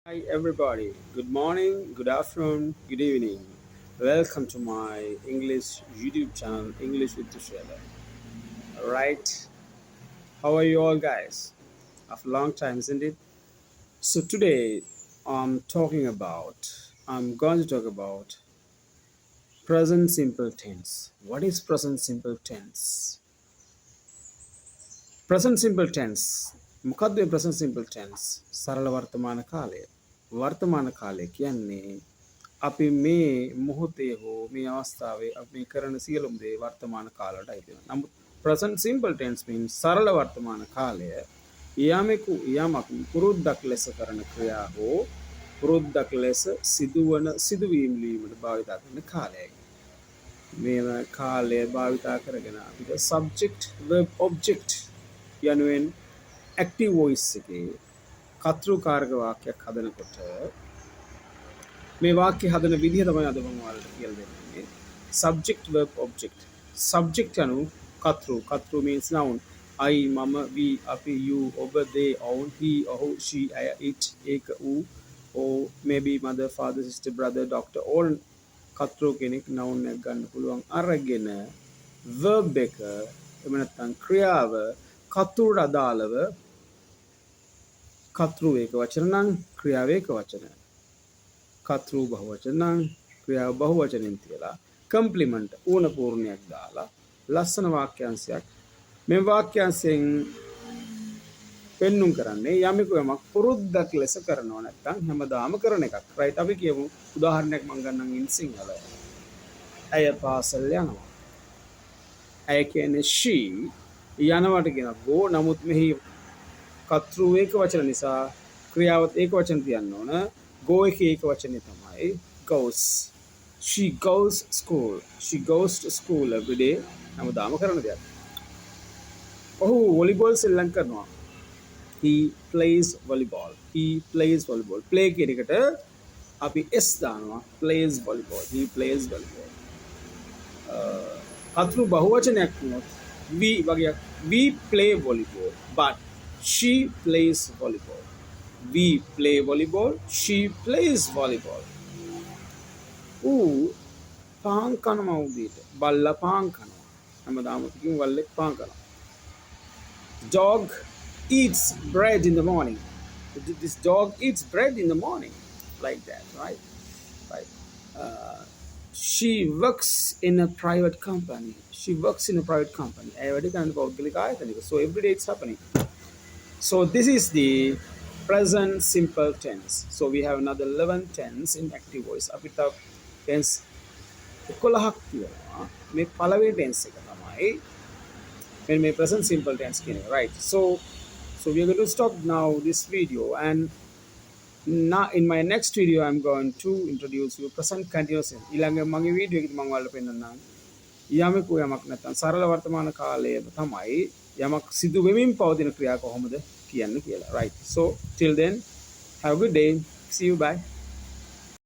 Hi everybody. Good morning, good afternoon, good evening. Welcome to my English YouTube channel, English with Tushela. Alright, how are you all guys? After a long time, isn't it? So today I'm going to talk about present simple tense. What is present simple tense? Present simple tense. මොකක්ද මේ present simple tense? සරල වර්තමාන කාලය. වර්තමාන කාලය කියන්නේ අපි මේ මොහොතේ හෝ මේ අවස්ථාවේ අපි මේ කරන සියලුම දේ වර්තමාන කාලයට අයිති වෙනවා. නමුත් present simple tense means සරල වර්තමාන කාලය යමක් පුරුද්දක් ලෙස කරන ක්‍රියා හෝ පුරුද්දක් ලෙස සිදුවන සිදුවීම් වීමට භාවිත කරන කාලයයි. මේ කාලය භාවිත කරගෙන අපිට subject verb object යනුවෙන් active voice එකේ කර්තෘකාරක වාක්‍යයක් හදනකොට මේ වාක්‍ය හදන විදිහ තමයි අද මම ඔයාලට කියලා දෙන්නේ. Subject verb object. Subject යනු කර්තෘ means noun. I මම we අපි you ඔබ they own he ඔහු she it ඒක ඌ or maybe mother father sister brother doctor all කර්තෘ කෙනෙක් noun එකක් ගන්න පුළුවන් අරගෙන verb එක එහෙම නැත්නම් ක්‍රියාව කර්තෘට අදාළව කර්තෘ ඒක වචන නම් ක්‍රියාව ඒක වචන කර්තෘ බහුවචන නම් ක්‍රියාව බහුවචනෙන් තියලා කම්ප්ලිමන්ට් ඕන පූර්ණයක් දාලා ලස්සන වාක්‍යාංශයක් මේ වාක්‍යාංශයෙන් පෙන්눔 කරන්නේ යමෙකු යමක් පුරුද්දක් ලෙස කරනවා නැත්නම් හැමදාම කරන එකක් රයිට් අපි කියමු උදාහරණයක් මම ගන්නම් ඉන් සිංහල ඇය පාසල් යනවා ඇය කියන්නේ she යනවට කියන go නමුත් මෙහි කර්තෘ ඒක වචන නිසා ක්‍රියාවත් ඒක වචන තියන්න ඕන go එකේ ඒක වචනේ තමයි goes she goes to school every day හැමදාම කරන දෙයක් ඔහු වොලිබෝල් සෙල්ලම් කරනවා he plays volleyball play කියන එකට අපි s දානවා plays volleyball he plays volleyball කර්තෘ බහුවචනයක් වුණොත් we වගේ we play volleyball but she plays volleyball we play volleyball she plays volleyball ඌ පාන් කනවා උදේට බල්ලා පාන් කනවා හැමදාම කිව්ව වල්ලෙක් පාන් කනවා dog eats bread in the morning this dog eats bread in the morning like that right she works in a private company ඇය වැඩ කරන පෞද්ගලික ආයතනයක so every day it's happening so this is the present simple tense so we have another 11 tense in active voice අපිට tense 11ක් තියෙනවා මේ පළවෙනි tense එක තමයි මේ present simple tense කියන එක right so we are going to stop now this video and now in my next video I'm going to introduce you present continuous tense ඊළඟ මගේ වීඩියෝ එකේ මම ඔයාලට පෙන්නන්නම් යමෙකු යමක් නැත්නම් සරල වර්තමාන කාලය තමයි යමක් සිදු වෙමින් පවතින ක්‍රියා කොහොමද කියන්න කියලා right so till then have a good day see you bye